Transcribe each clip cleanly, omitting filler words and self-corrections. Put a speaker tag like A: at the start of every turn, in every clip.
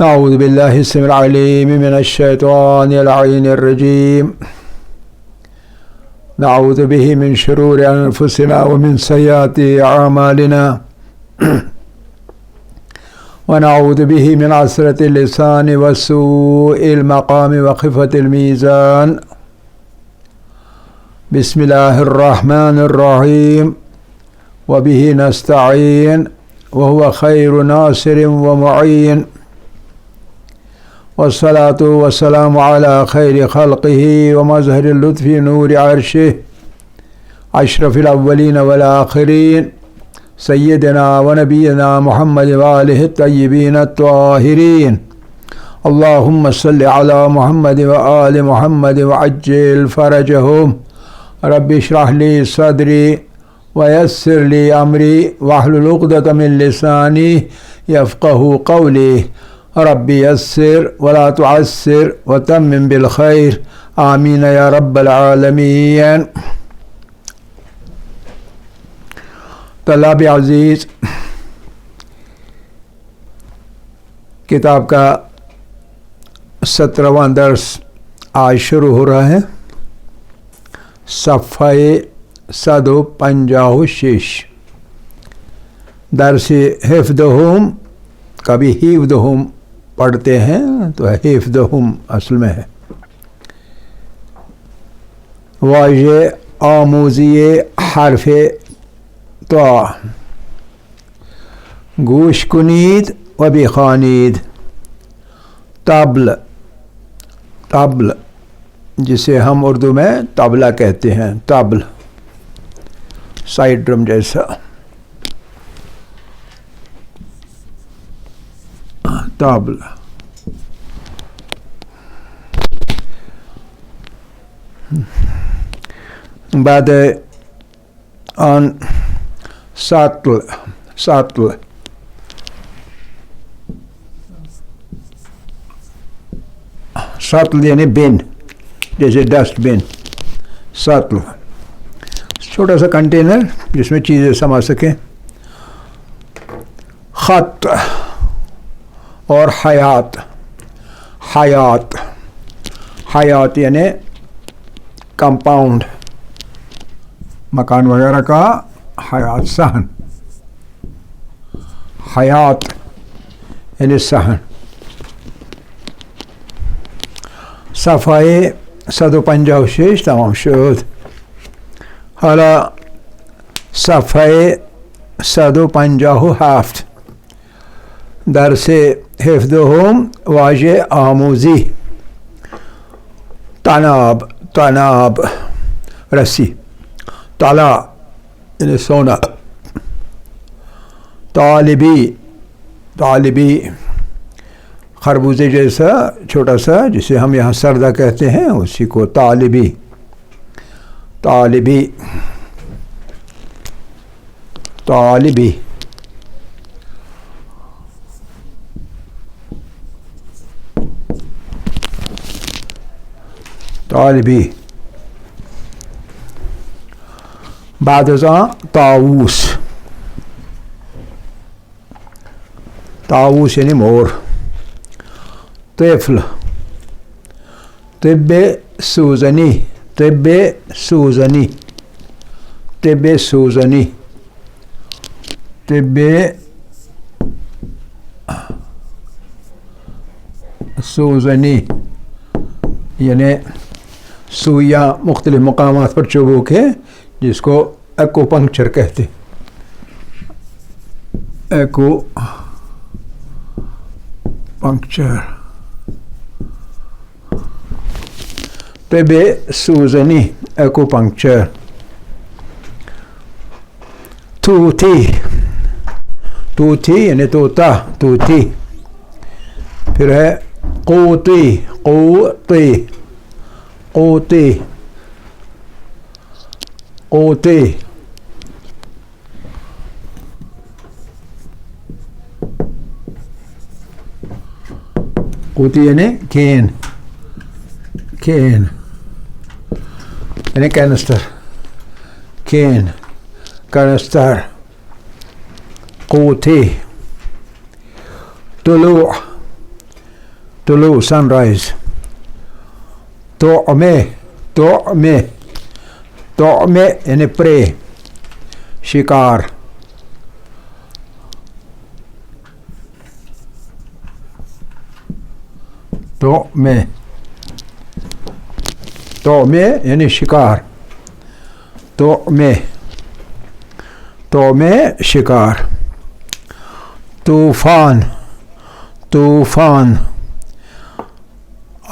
A: أعوذ بالله السميع العليم من الشيطان اللعين الرجيم. نعوذ به من شرور أنفسنا ومن سيئات أعمالنا ونعوذ به من عسرة اللسان وسوء المقام وخفة الميزان. بسم الله الرحمن الرحيم وبه نستعين وهو خير ناصر ومعين. والصلاة والسلام على خير خلقه ومظهر اللطف نور عرشه أشرف الأولين والآخرين سيدنا ونبينا محمد وآله الطيبين الطاهرين. اللهم صل على محمد وآل محمد وعجل فرجهم. رب اشرح لي صدري ويسر لي أمري واحلل عقدة من لساني يفقه قولي. رب يسر ولا تعسر وتمم بالخير آمين يا رب العالمين. طلاب عزیز، کتاب کا 17واں درس آج شروع ہو رہا ہے. صفحہ 156. درس حفظہم، کبھی حفظہم پڑھتے ہیں تو حفظہم اصل میں ہے. واژہ آموزی حرف تو گوش کنید و بخوانید. طبل، طبل جسے ہم اردو میں طبلہ کہتے ہیں. طبل سائیڈ ڈرم جیسا. طبل. بعد آن سطل. سطل سطل یعنی بن، جیسے ڈسٹ بن. سطل چھوٹا سا کنٹینر جس میں چیزیں سما سکیں. خط اور حیات. حیات، حیات یعنی کمپاؤنڈ، مکان وغیرہ کا حیات. صحن، حیات یعنی صحن. صفحہ 156 تمام شد. حالا صفحہ 157 درس حفظہم واژہ آموزی. تناب، تناب رسی. طلا یعنی سونا. طالبی، طالبی خربوزے جیسا چھوٹا سا جسے ہم یہاں سردہ کہتے ہیں، اسی کو طالبی. طالبی، طالبی. طالبی. بعد ازاں طاووس. طاووس یعنی مور. طفل. طب سوزنی. طب سوزنی. طب سوزنی. طب سوزنی یعنی سوئیاں مختلف مقامات پر چبوک ہے، جس کو ایکو پنکچر کہتے. Acupuncture. طب سوزنی، ایکو پنکچر. توتی. توتی یعنی طوطا. توتی. پھر ہے قوطی. قوطی. قوطی. قوطی. قوطی یعنی کین. کین یعنی کینسٹر. Can, canister. قوطی. طلوع. طلوع سن رائز. طعمے یعنی پرے شکار. طعمے یعنی شکار. طعمے شکار. طوفان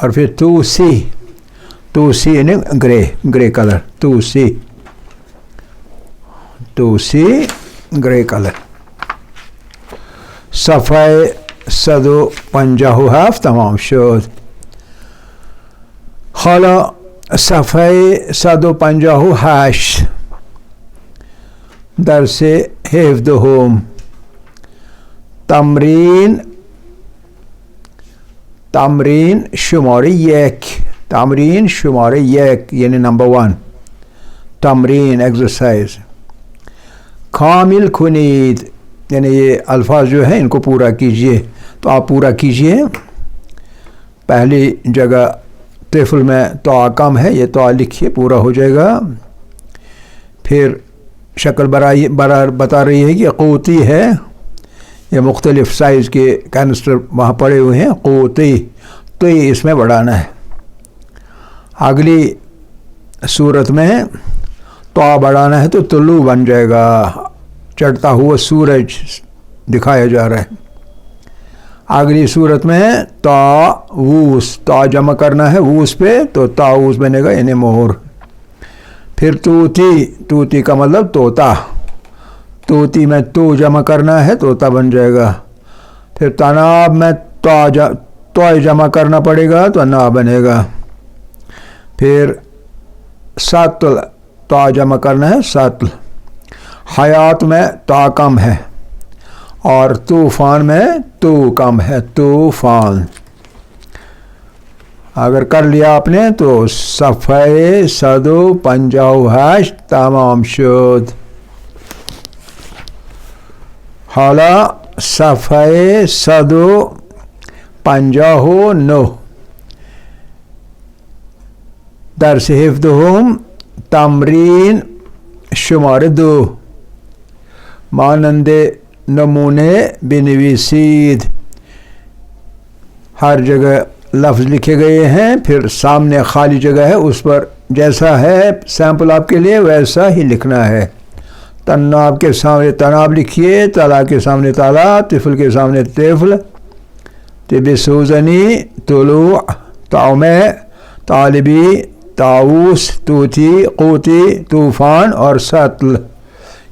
A: اور پھر توسی یعنی grey colour. Tausi grey colour. صفحه 157 تمام شد. حالا صفحه 158 درس 17 تمرین شماره 1. تمرین شماره 1 یعنی نمبر 1. تمرین ایکسرسائز. کامل کنید یعنی یہ الفاظ جو ہیں ان کو پورا کیجئے. تو آپ پورا کیجئے. پہلی جگہ طفل میں تو کم ہے، یہ تو لکھیے پورا ہو جائے گا. پھر شکل بتا رہی ہے کہ قوتی ہے. یہ مختلف سائز کے کینسٹر وہاں پڑے ہوئے ہیں. قوتی تو یہ اس میں بڑھانا ہے. اگلی صورت میں تو بڑھانا ہے تو طلوع بن جائے گا. چڑھتا ہوا سورج دکھایا جا رہا ہے. اگلی صورت میں طاووس، تا جمع کرنا ہے ووس پہ تو طاووس بنے گا یعنی مور. پھر توتی کا مطلب طوطا. توتی میں تو جمع کرنا ہے طوطا بن جائے گا. پھر تناب میں تو جمع کرنا پڑے گا تو نا بنے گا. پھر ساتل تو جمع کرنا ہے ساتل. حیات میں تا کم ہے اور طوفان میں تو کم ہے طوفان. اگر کر لیا آپ نے تو صفحه 158 تمام شد. حالا صفحه 159 درس 17 تمرین شماره 2 مانند نمونے بنویسید. ہر جگہ لفظ لکھے گئے ہیں، پھر سامنے خالی جگہ ہے، اس پر جیسا ہے سیمپل آپ کے لیے ویسا ہی لکھنا ہے. تناب کے سامنے تناب لکھیے، تالا کے سامنے تالا، طفل کے سامنے طفل. طب سوزنی، طلوع، طعمے، طالبی، طاووس، توتی، قوتی، طوفان اور سطل.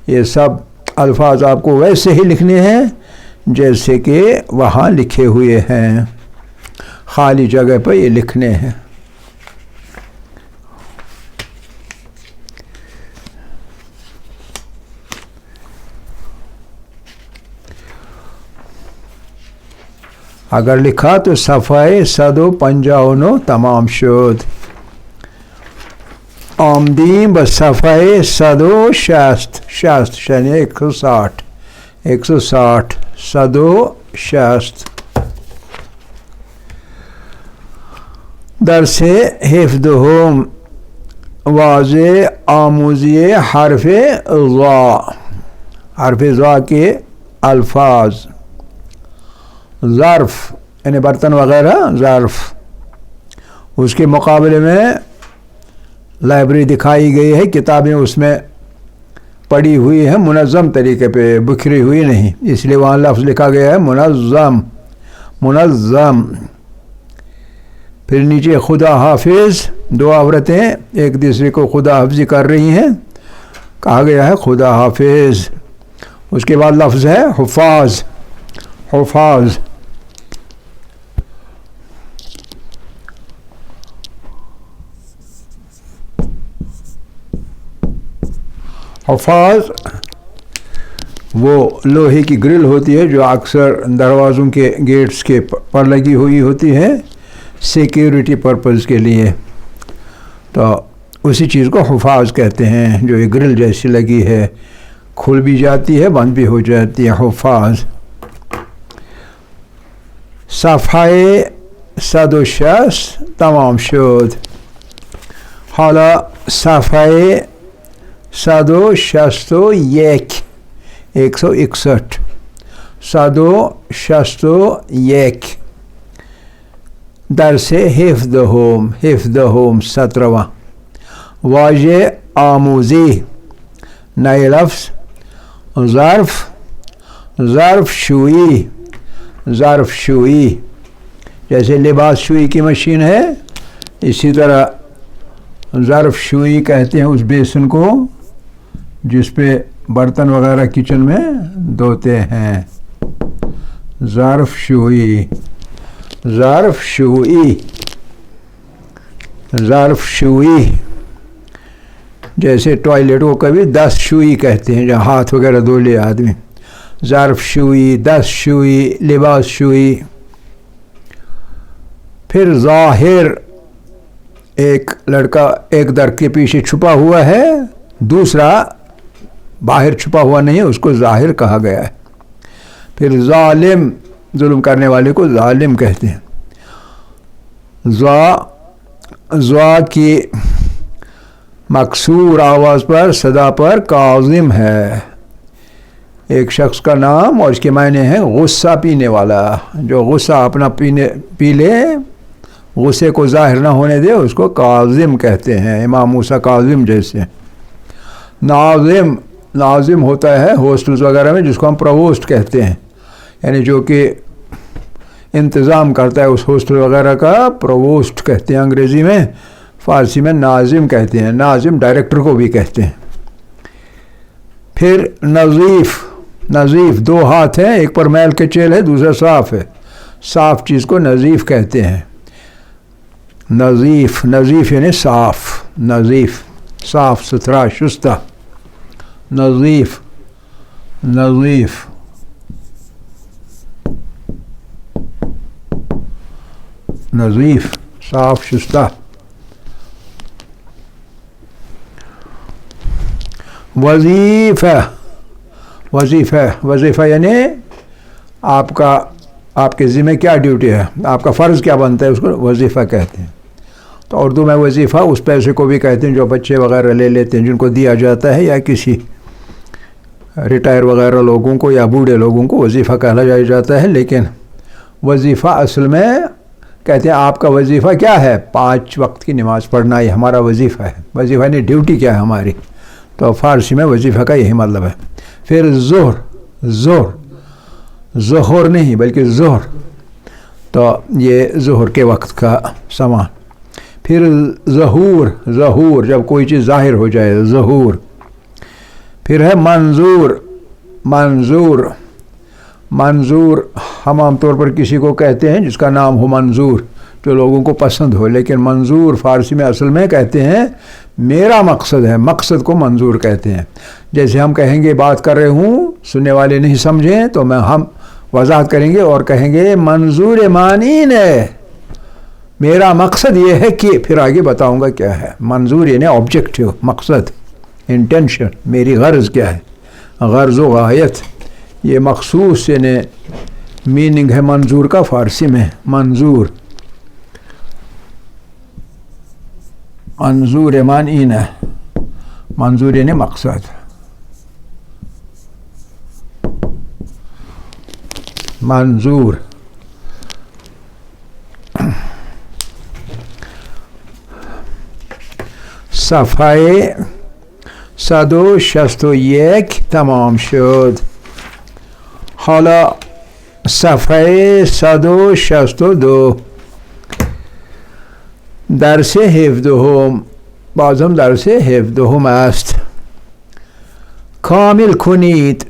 A: یہ سب الفاظ آپ کو ویسے ہی لکھنے ہیں جیسے کہ وہاں لکھے ہوئے ہیں. خالی جگہ پہ یہ لکھنے ہیں. اگر لکھا تو صفحه 159 تمام شد. آمدیم به صفحه 160 یعنی 160 160 درس 17 واضح آموزی حرف ضا. حرف ضا کے الفاظ. ظرف یعنی برتن وغیرہ ظرف. اس کے مقابلے میں لائبریری دکھائی گئی ہے، کتابیں اس میں پڑھی ہوئی ہیں منظم طریقے پہ، بکھری ہوئی نہیں، اس لیے وہاں لفظ لکھا گیا ہے منظم. پھر نیچے خدا حافظ. 2 عورتیں ایک دوسرے کو خدا حافظی کر رہی ہیں، کہا گیا ہے خدا حافظ. اس کے بعد لفظ ہے حفاظ. حفاظ وہ لوہے کی گرل ہوتی ہے جو اکثر دروازوں کے گیٹس کے پر لگی ہوئی ہوتی ہے سیکیورٹی پرپز کے لیے. تو اسی چیز کو حفاظ کہتے ہیں جو یہ گرل جیسی لگی ہے، کھل بھی جاتی ہے بند بھی ہو جاتی ہے. حفاظ. صفحه 160 تمام شد. حالا صفحه 161 161 161 درس هفدهم 17 واژه آموزی. نئے لفظ ظرف ظرف شوئی ظرف شوئی. جیسے لباس شوئی کی مشین ہے اسی طرح ظرف شوئی کہتے ہیں اس بیسن کو جس پہ برتن وغیرہ کچن میں دھوتے ہیں. ظرف شوئی ظرف شوئی ظرف شوئی. جیسے ٹوائلٹ کو کبھی دست شوئی کہتے ہیں جہاں ہاتھ وغیرہ دھو لے آدمی. ظرف شوئی دست شوئی لباس شوئی. پھر ظاہر ایک لڑکا ایک در کے پیچھے چھپا ہوا ہے دوسرا باہر چھپا ہوا نہیں ہے اس کو ظاہر کہا گیا ہے. پھر ظالم ظلم کرنے والے کو ظالم کہتے ہیں. ظا کی مکسور آواز پر صدا پر کاظم ہے. ایک شخص کا نام اور اس کے معنی ہے غصہ پینے والا. جو غصہ اپنا پی لے غصے کو ظاہر نہ ہونے دے اس کو کاظم کہتے ہیں. امام موسیٰ کاظم جیسے. ناظم ناظم ہوتا ہے ہاسٹلز وغیرہ میں جس کو ہم پرووسٹ کہتے ہیں یعنی جو کہ انتظام کرتا ہے اس ہاسٹل وغیرہ کا پرووسٹ کہتے ہیں انگریزی میں. فارسی میں ناظم کہتے ہیں. ناظم ڈائریکٹر کو بھی کہتے ہیں. پھر نظیف نظیف دو ہاتھ ہیں ایک پر میل کے چیل ہے دوسرا صاف ہے. صاف چیز کو نظیف کہتے ہیں. نظیف نظیف یعنی صاف نظیف صاف ستھرا شستہ. نظیف نظیف نظیف صاف شستہ. وظیفہ وظیفہ وظیفہ یعنی آپ کے ذمہ کیا ڈیوٹی ہے آپ کا فرض کیا بنتا ہے اس کو وظیفہ کہتے ہیں. تو اردو میں وظیفہ اس پیسے کو بھی کہتے ہیں جو بچے وغیرہ لے لیتے ہیں جن کو دیا جاتا ہے یا کسی ریٹائر وغیرہ لوگوں کو یا بوڑھے لوگوں کو وظیفہ کہا جاتا ہے. لیکن وظیفہ اصل میں کہتے ہیں آپ کا وظیفہ کیا ہے 5 وقت کی نماز پڑھنا یہ ہمارا وظیفہ ہے. وظیفہ نہیں ڈیوٹی کیا ہے ہماری. تو فارسی میں وظیفہ کا یہی مطلب ہے. پھر ظہر نہیں بلکہ ظہر تو یہ ظہر کے وقت کا سامان. پھر ظہور جب کوئی چیز ظاہر ہو جائے ظہور. پھر ہے منظور ہم عام طور پر کسی کو کہتے ہیں جس کا نام ہو منظور جو لوگوں کو پسند ہو. لیکن منظور فارسی میں اصل میں کہتے ہیں میرا مقصد ہے. مقصد کو منظور کہتے ہیں. جیسے ہم کہیں گے بات کر رہے ہوں سننے والے نہیں سمجھیں تو ہم وضاحت کریں گے اور کہیں گے منظور معنین ہے میرا مقصد یہ ہے کہ پھر آگے بتاؤں گا کیا ہے. منظور یعنی آبجیکٹیو مقصد انٹینشن میری غرض کیا ہے. غرض و غایت یہ مخصوص یعنی میننگ ہے منظور کا فارسی میں. منظور معنین ہے. منظور یعنی مقصد. منظور صفحه 161 تمام شد. حالا صفحه 162 درس 17 بازم درس 17 است. کامل کنید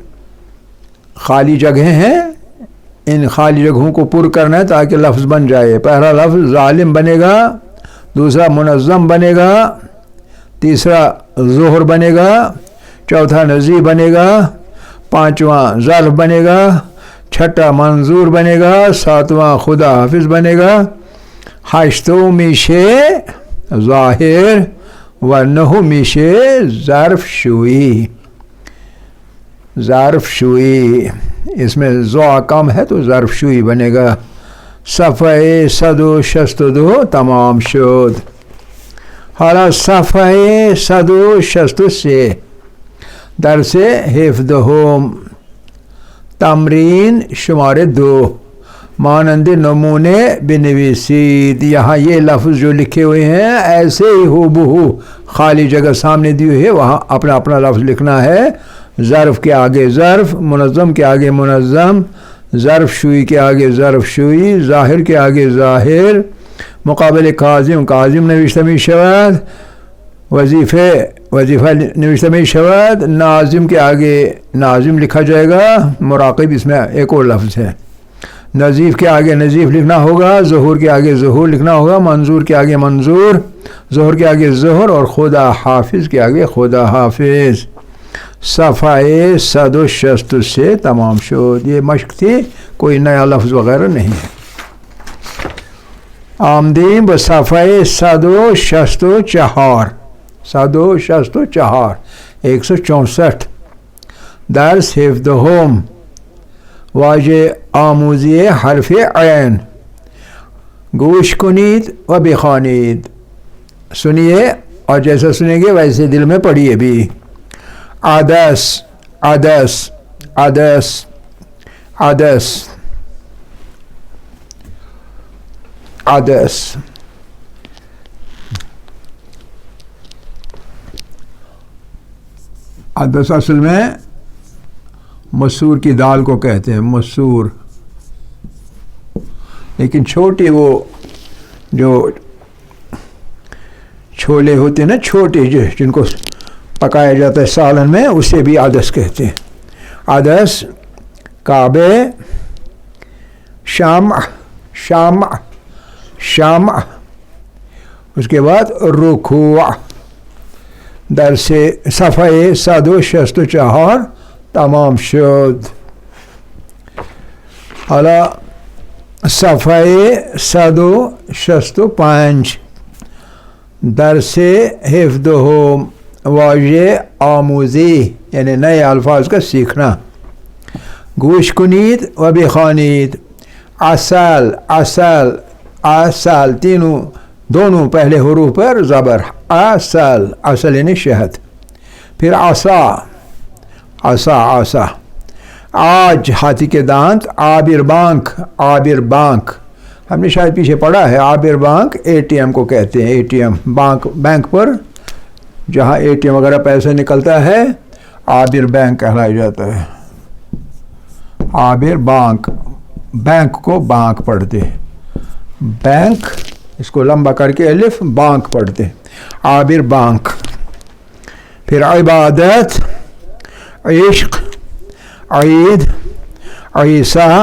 A: خالی جگہیں ہیں ان خالی جگہوں کو پر کرنا ہے تاکہ لفظ بن جائے. پہلا لفظ ظالم بنے گا دوسرا منظم بنے گا تیسرا ظہر بنے گا چوتھا نظیر بنے گا پانچواں ظرف بنے گا چھٹا منظور بنے گا ساتواں خدا حافظ بنے گا ہشتوں میشے ظاہر و نہوں میشے ظرف شوئی. ظرف شوئی اس میں ذو کم ہے تو ظرف شوئی بنے گا. صفحه 162 تمام شد. حالا صفحه 163 درس 17 تمرین شماره 2 مانند نمونے بنویسید. یہاں یہ لفظ جو لکھے ہوئے ہیں ایسے ہی ہو بہو خالی جگہ سامنے دی ہوئی ہے وہاں اپنا اپنا لفظ لکھنا ہے. ظرف کے آگے ظرف، منظم کے آگے منظم، ظرف شوئی کے آگے ظرف شوئی، ظاہر کے آگے ظاہر، مقابل کاظم کاظم نوشته می شود، وظیفه نوشته می شود، ناظم کے آگے ناظم لکھا جائے گا، مراقب اس میں ایک اور لفظ ہے. نظیف کے آگے نظیف لکھنا ہوگا، ظہور کے آگے ظہور لکھنا ہوگا، منظور کے آگے منظور، ظہر کے آگے ظہر اور خدا حافظ کے آگے خدا حافظ. صفحہ 160 سے تمام شد. یہ مشق تھی، کوئی نیا لفظ وغیرہ نہیں ہے. آمدیم به صفحه 164 164 درس 17 واژه آموزی حرف عین. گوش کنید و بخوانید. سنیے اور جیسا سنیں گے ویسے دل میں پڑھیے بھی. عدس عدس عدس عدس عدس. عدس اصل میں مسور کی دال کو کہتے ہیں، مسور. لیکن چھوٹی وہ جو چھولے ہوتے ہیں نا چھوٹے جن کو پکایا جاتا ہے سالن میں، اسے بھی عدس کہتے ہیں. عدس کعبے، شمع شمع شمع، اس کے بعد رکوع. درس صفحہ 164 تمام شد. حالا صفحه 165 درس 17 واژه آموزی یعنی نئے الفاظ کا سیکھنا. گوش کنید و بخوانید. عسل عسل عسل دونوں پہلے حروف پر زبر. عسل عسل یعنی شہد. پھر عصا عصا عصا. آج ہاتھی کے دانت. عابر بانک عابر بانک، ہم نے شاید پیچھے پڑھا ہے. عابر بانک اے ٹی ایم کو کہتے ہیں. اے ٹی ایم بینک پر جہاں اے ٹی ایم وغیرہ پیسے نکلتا ہے عابر بینک کہلایا جاتا ہے. عابر بانک، بینک کو بانک پڑھتے، بینک اس کو لمبا کر کے الف بانک پڑھتے. عابر بانک. پھر عبادت، عشق، عید، عیسیٰ،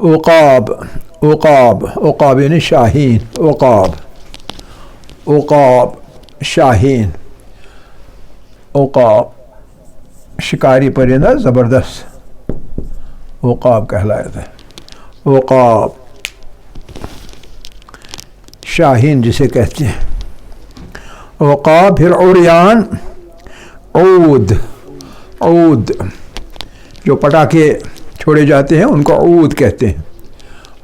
A: عقاب عقاب عقاب یعنی شاہین. عقاب عقاب شاہین. عقاب شکاری پرندہ زبردست عقاب کہلاتا ہے. عقاب شاہین جسے کہتے ہیں. عقاب. پھر عریان، عود عود جو پٹاخے چھوڑے جاتے ہیں ان کو عود کہتے ہیں.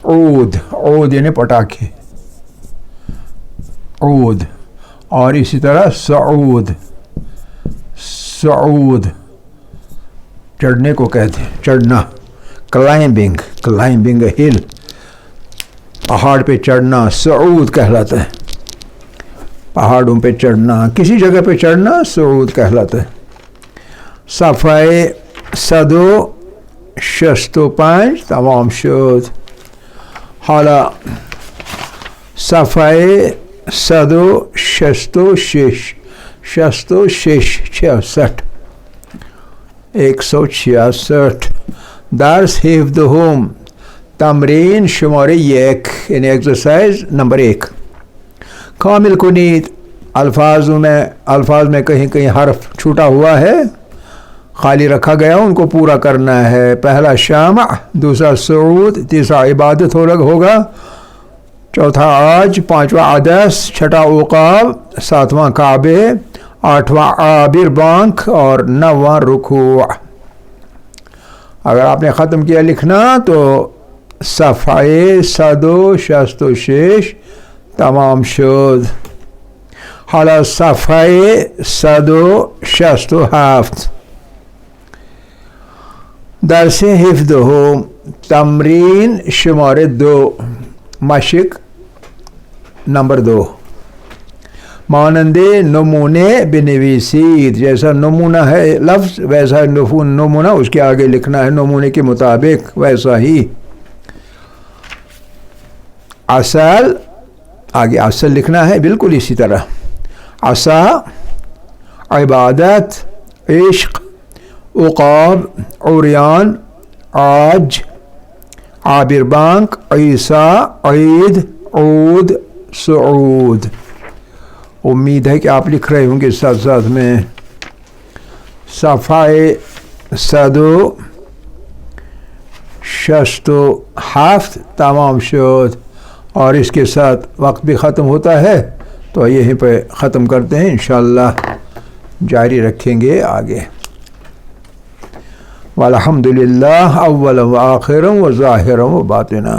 A: عود عود یعنی پٹاخے عود. اور اسی طرح صعود صعود چڑھنے کو کہتے ہیں، چڑھنا. کلائمبنگ کلائمبنگ ہل، پہاڑ پہ چڑھنا صعود کہلاتا ہے. پہاڑوں پہ چڑھنا، کسی جگہ پہ چڑھنا صعود کہلاتا ہے. صفحہ 165 تمام شد. حالا صفحہ 166 166 درس 17 تمرین شماره 1 یعنی ایکسرسائز نمبر 1. کامل کنید. الفاظ میں کہیں کہیں حرف چھوٹا ہوا ہے، خالی رکھا گیا، ان کو پورا کرنا ہے. پہلا شامع، دوسرا صعود، تیسرا عبادت ہوگا، چوتھا آج، پانچواں عدس، چھٹا عقاب، ساتواں کعبے، آٹھواں عابر بانک اور نواں رکوع. اگر آپ نے ختم کیا لکھنا تو صفحه 166 تمام شد. حالا صفحه 167 درس 17 تمرین شماره 2 مشق نمبر 2 مانند نمونے بنویسید. جیسا نمونہ ہے لفظ ویسا نمونہ اس کے آگے لکھنا ہے نمونے کے مطابق ویسا ہی. اصل آگے اصل لکھنا ہے بالکل اسی طرح. عصا عبادت عشق عقاب عریان عاج عابر بانک عیسیٰ عید عود سعود. امید ہے کہ آپ لکھ رہے ہوں گے ساتھ ساتھ میں. صفحہ 167 تمام شد. اور اس کے ساتھ وقت بھی ختم ہوتا ہے تو یہیں پہ ختم کرتے ہیں. انشاءاللہ جاری رکھیں گے آگے. والحمدللہ اولا و آخرا و ظاہرا و باطنا.